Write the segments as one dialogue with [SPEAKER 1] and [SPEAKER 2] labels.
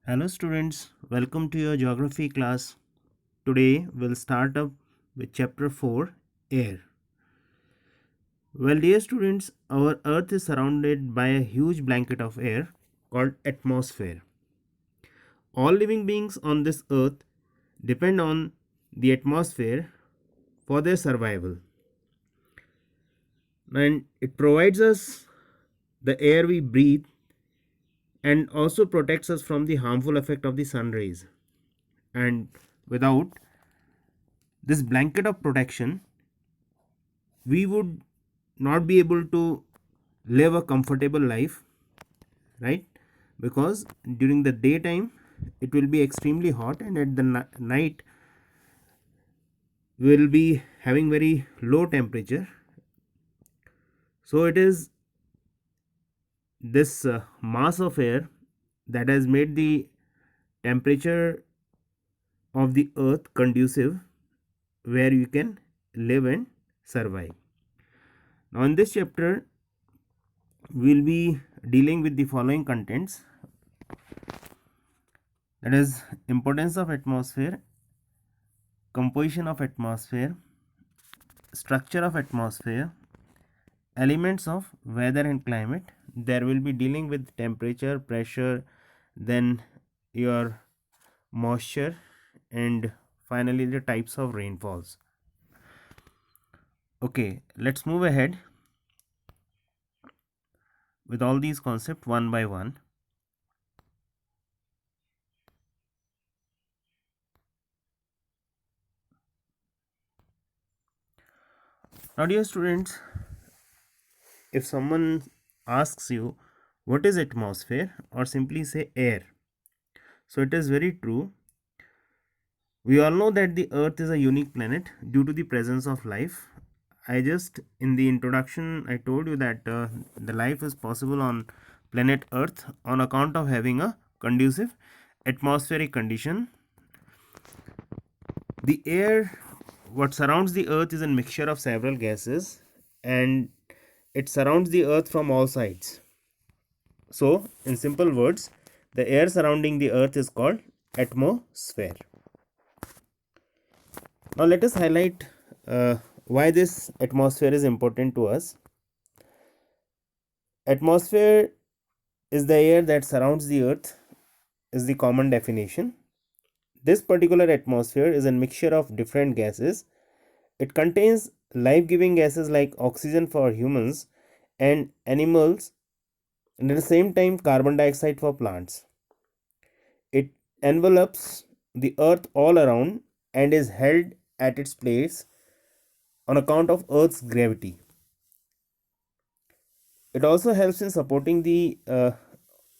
[SPEAKER 1] Hello students, welcome to your geography class. Today we'll start up with chapter 4, Air. Well, dear students, our earth is surrounded by a huge blanket of air called atmosphere. All living beings on this earth depend on the atmosphere for their survival. And it provides us the air we breathe and also protects us from the harmful effect of the sun rays. And without this blanket of protection, we would not be able to live a comfortable life, right? Because during the daytime it will be extremely hot, and at the night we will be having very low temperature. So it is this mass of air that has made the temperature of the earth conducive where you can live and survive. Now in this chapter we will be dealing with the following contents, that is importance of atmosphere, composition of atmosphere, structure of atmosphere, elements of weather and climate. There will be dealing with temperature, pressure, then your moisture, and finally the types of rainfalls. Okay, let's move ahead with all these concepts one by one. Now dear students, if someone asks you what is atmosphere, or simply say air, so it is very true. We all know that the earth is a unique planet due to the presence of life. I just in the introduction I told you that the life is possible on planet earth on account of having a conducive atmospheric condition. The air what surrounds the earth is a mixture of several gases, and it surrounds the earth from all sides. So in simple words, the air surrounding the earth is called atmosphere. Now let us highlight why this atmosphere is important to us. Atmosphere is the air that surrounds the earth is the common definition. This particular atmosphere is a mixture of different gases. It contains life-giving gases like oxygen for humans and animals, and at the same time carbon dioxide for plants. It envelopes the earth all around and is held at its place on account of earth's gravity. It also helps in supporting the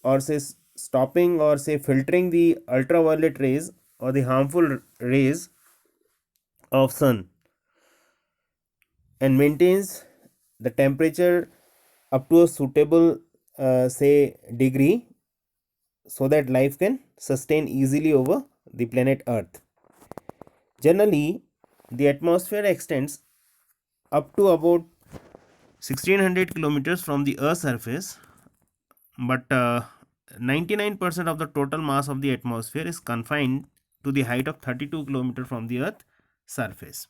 [SPEAKER 1] or say stopping or say filtering the ultraviolet rays or the harmful rays of sun, and maintains the temperature up to a suitable say degree, so that life can sustain easily over the planet earth. Generally the atmosphere extends up to about 1600 kilometers from the earth's surface, but 99% of the total mass of the atmosphere is confined to the height of 32 kilometers from the earth surface.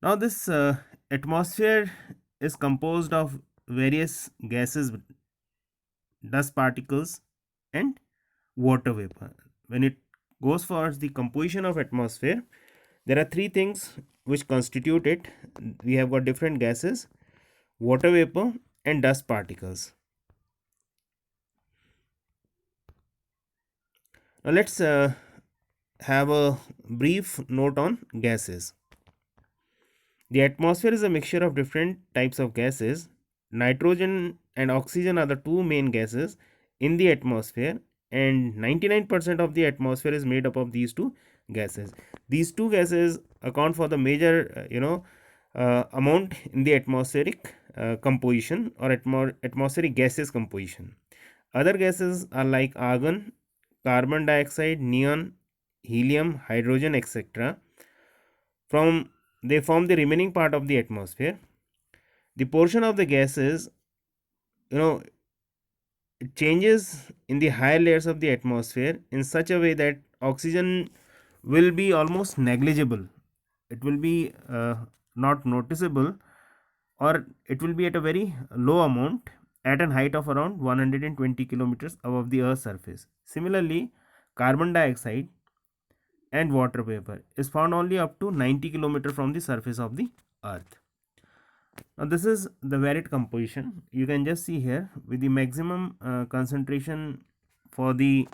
[SPEAKER 1] Now this atmosphere is composed of various gases, dust particles, and water vapor. When it goes for the composition of atmosphere, there are three things which constitute it. We have got different gases, water vapor, and dust particles. Now let's have a brief note on gases. The atmosphere is a mixture of different types of gases. Nitrogen and oxygen are the two main gases in the atmosphere, and 99% of the atmosphere is made up of these two gases. These two gases account for the major amount in the atmospheric composition or atmospheric gases composition. Other gases are like argon, carbon dioxide, neon, helium, hydrogen, etc. From they form the remaining part of the atmosphere. The portion of the gases, it changes in the higher layers of the atmosphere in such a way that oxygen will be almost negligible. It will be not noticeable, or it will be at a very low amount at a height of around 120 kilometers above the Earth's surface. Similarly, carbon dioxide and water vapor is found only up to 90 kilometers from the surface of the Earth. Now this is the varied composition. You can just see here with the maximum concentration for the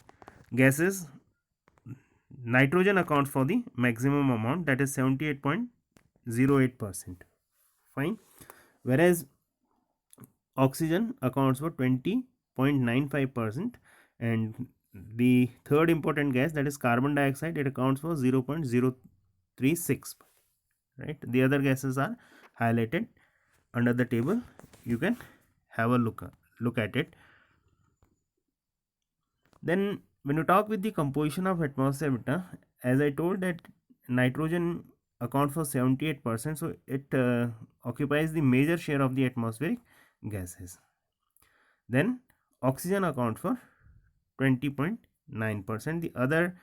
[SPEAKER 1] gases, nitrogen accounts for the maximum amount, that is 78.08%. Fine. Whereas oxygen accounts for 20.95%, and the third important gas, that is carbon dioxide, it accounts for 0.036. Right. The other gases are highlighted under the table. You can have a look at it. Then when you talk with the composition of atmosphere beta, as I told that nitrogen accounts for 78%, so it occupies the major share of the atmospheric gases. Then oxygen accounts for 20.9%. The other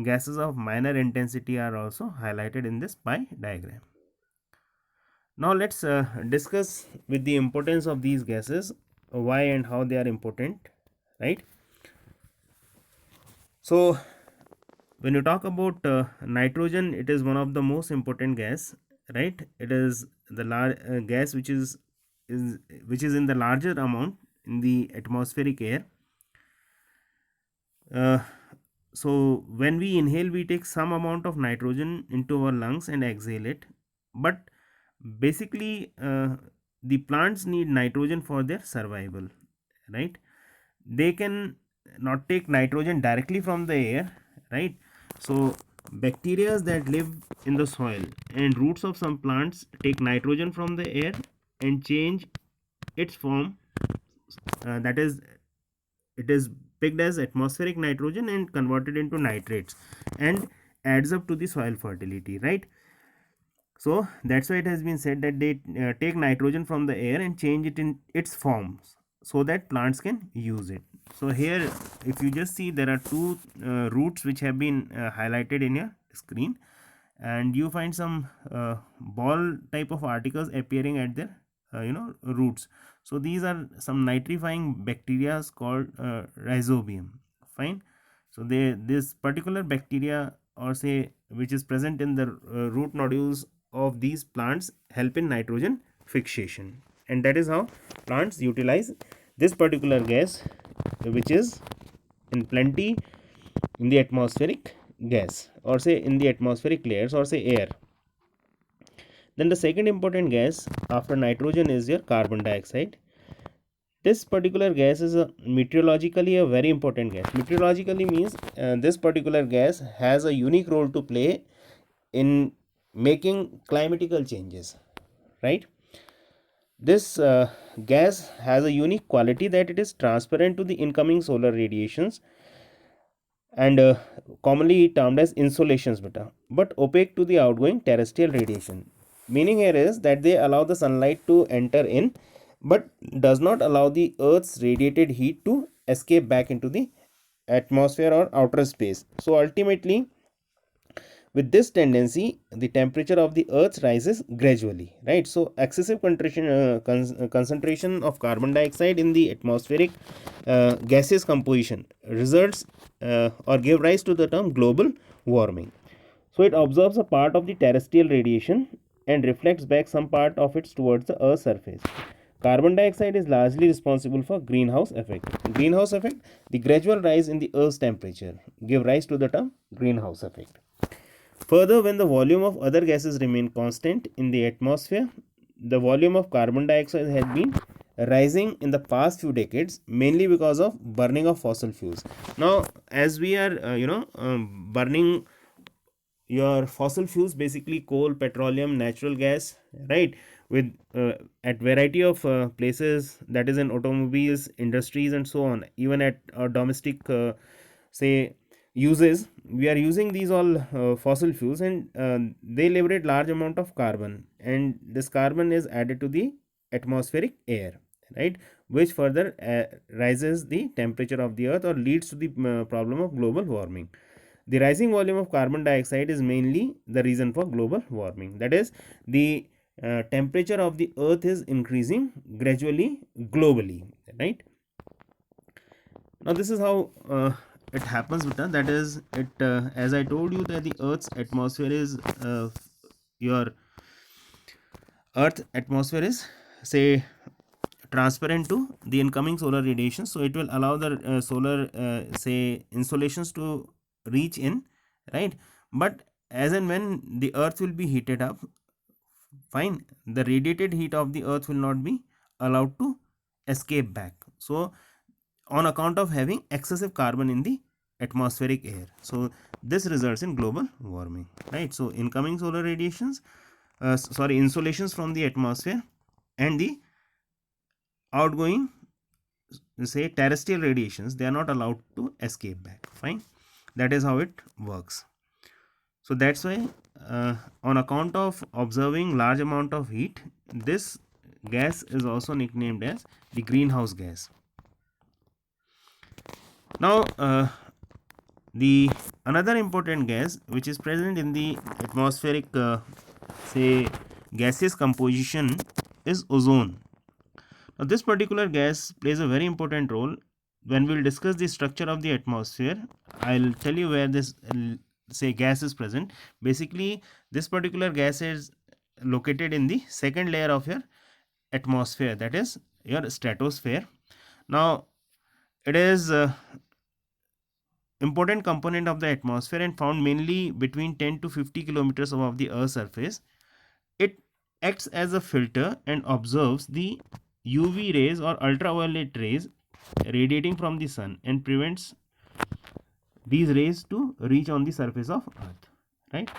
[SPEAKER 1] gases of minor intensity are also highlighted in this pie diagram. Now let's discuss with the importance of these gases, why and how they are important, right? So when you talk about nitrogen, it is one of the most important gas, right? It is the gas which is in the larger amount in the atmospheric air. So when we inhale, we take some amount of nitrogen into our lungs and exhale it, but basically the plants need nitrogen for their survival, right? They can not take nitrogen directly from the air, right? So bacteria that live in the soil and roots of some plants take nitrogen from the air and change its form, that is, it is picked as atmospheric nitrogen and converted into nitrates and adds up to the soil fertility, right? So that's why it has been said that they take nitrogen from the air and change it in its forms so that plants can use it. So here if you just see, there are two roots which have been highlighted in your screen, and you find some ball type of articles appearing at their roots. So these are some nitrifying bacteria called rhizobium. Fine. So this particular bacteria, or say, which is present in the root nodules of these plants, help in nitrogen fixation, and that is how plants utilize this particular gas, which is in plenty in the atmospheric gas, or say in the atmospheric layers, or say air. Then the second important gas after nitrogen is your carbon dioxide. This particular gas is meteorologically a very important gas. Meteorologically means this particular gas has a unique role to play in making climatical changes, right? This gas has a unique quality that it is transparent to the incoming solar radiations, and commonly termed as insolations beta, but opaque to the outgoing terrestrial radiation. Meaning here is that they allow the sunlight to enter in, but does not allow the earth's radiated heat to escape back into the atmosphere or outer space. So ultimately, with this tendency, the temperature of the earth rises gradually, right? So excessive concentration of carbon dioxide in the atmospheric gaseous composition results or give rise to the term global warming. So it absorbs a part of the terrestrial radiation and reflects back some part of it towards the earth's surface. Carbon dioxide is largely responsible for greenhouse effect. Greenhouse effect, the gradual rise in the earth's temperature, give rise to the term greenhouse effect. Further, when the volume of other gases remain constant in the atmosphere, the volume of carbon dioxide has been rising in the past few decades, mainly because of burning of fossil fuels. Now as we are burning your fossil fuels, basically coal, petroleum, natural gas, right, with at variety of places, that is in automobiles, industries, and so on, even at our domestic say uses, we are using these all fossil fuels, and they liberate large amount of carbon, and this carbon is added to the atmospheric air, right, which further rises the temperature of the earth or leads to the problem of global warming. The rising volume of carbon dioxide is mainly the reason for global warming. That is, the temperature of the earth is increasing gradually globally, right. Now this is how it happens, Vita. That is, it as I told you that the earth's atmosphere is your earth atmosphere is, say, transparent to the incoming solar radiation, so it will allow the solar say insolations to reach in, right. But as and when the earth will be heated up, fine, the radiated heat of the earth will not be allowed to escape back, so on account of having excessive carbon in the atmospheric air, so this results in global warming, right. So incoming solar radiations, sorry, insolations from the atmosphere and the outgoing, say, terrestrial radiations, they are not allowed to escape back, fine. That is how it works. So that's why on account of observing large amount of heat, this gas is also nicknamed as the greenhouse gas. Now the another important gas which is present in the atmospheric say gaseous composition is ozone. Now this particular gas plays a very important role. When we will discuss the structure of the atmosphere, I'll tell you where this say gas is present. Basically, this particular gas is located in the second layer of your atmosphere, that is your stratosphere. Now it is important component of the atmosphere and found mainly between 10 to 50 kilometers above the earth's surface. It acts as a filter and absorbs the UV rays or ultraviolet rays radiating from the sun and prevents these rays to reach on the surface of earth, right.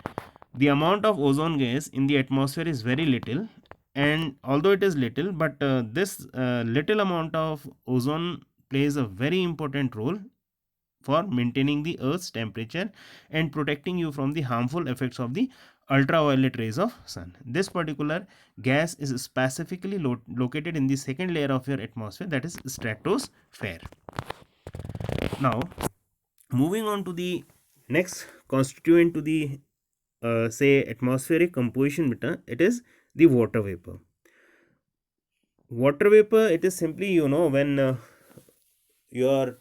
[SPEAKER 1] The amount of ozone gas in the atmosphere is very little, and although it is little, but this little amount of ozone plays a very important role for maintaining the earth's temperature and protecting you from the harmful effects of the ultraviolet rays of sun. This particular gas is specifically located in the second layer of your atmosphere, that is stratosphere. Now moving on to the next constituent to the say atmospheric composition beta, it is the water vapor. Water vapor, it is simply, you know, when your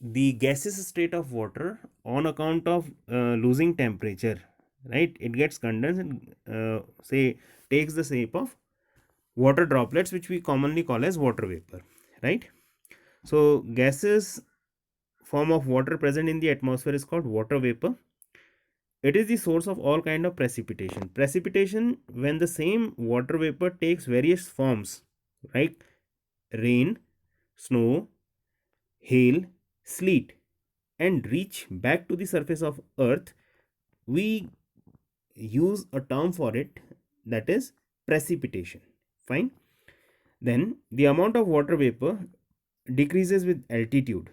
[SPEAKER 1] the gaseous state of water on account of losing temperature, right, it gets condensed and say takes the shape of water droplets, which we commonly call as water vapor, right. So gaseous form of water present in the atmosphere is called water vapor. It is the source of all kind of precipitation when the same water vapor takes various forms, like rain, snow, hail, sleet, and reach back to the surface of earth. We use a term for it, that is precipitation, fine. Then the amount of water vapor decreases with altitude,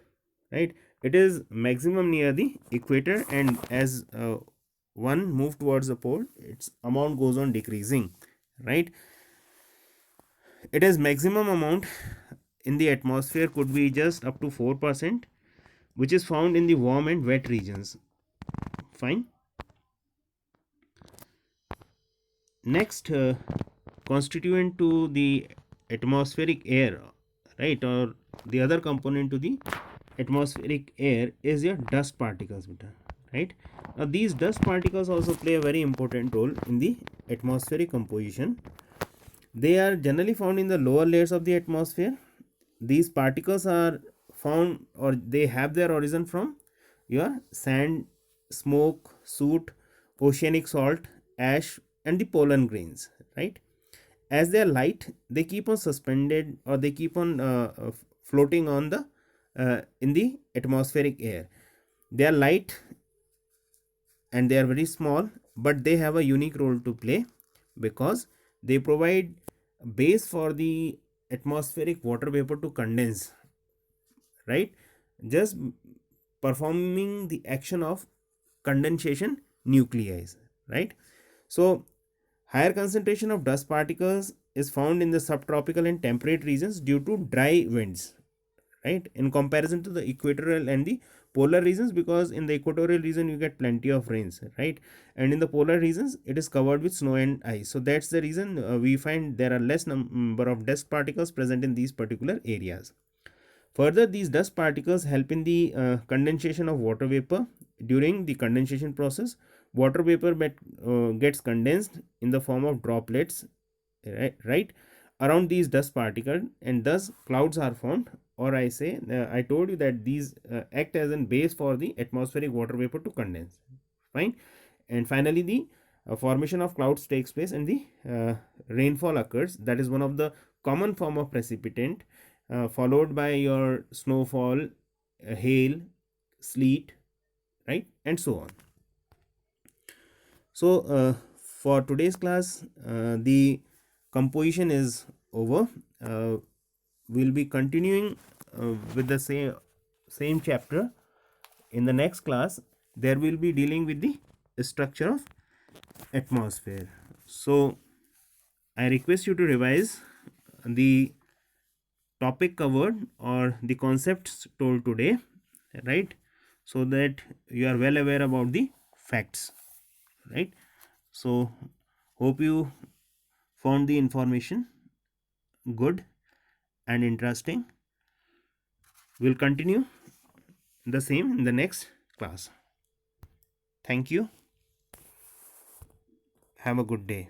[SPEAKER 1] right. It is maximum near the equator, and as one move towards the pole, its amount goes on decreasing, right. It is maximum amount in the atmosphere could be just up to 4%, which is found in the warm and wet regions, fine. Next constituent to the atmospheric air, right, or the other component to the atmospheric air is your dust particles, right. Now these dust particles also play a very important role in the atmospheric composition. They are generally found in the lower layers of the atmosphere. These particles are found, or they have their origin from your sand, smoke, soot, oceanic salt, ash, and the pollen grains, right. As they are light, they keep on suspended, or they keep on floating on the in the atmospheric air. They are light and they are very small, but they have a unique role to play because they provide a base for the atmospheric water vapor to condense, right, just performing the action of condensation nuclei, right. So Higher concentration of dust particles is found in the subtropical and temperate regions due to dry winds, right, in comparison to the equatorial and the polar regions, because in the equatorial region you get plenty of rains, right, and in the polar regions it is covered with snow and ice. So that's the reason we find there are less number of dust particles present in these particular areas. Further, these dust particles help in the condensation of water vapor. During the condensation process, water vapor gets condensed in the form of droplets, right, around these dust particles, and thus clouds are formed. Or I told you that these act as a base for the atmospheric water vapor to condense. Fine. And finally, the formation of clouds takes place and the rainfall occurs. That is one of the common form of precipitant, followed by your snowfall, hail, sleet, right, and so on. So for today's class, the composition is over. We'll be continuing with the same chapter in the next class. There will be dealing with the structure of atmosphere. So I request you to revise the topic covered or the concepts told today, right, so that you are well aware about the facts, right. So hope you found the information good and interesting. We'll continue the same in the next class. Thank you. Have a good day.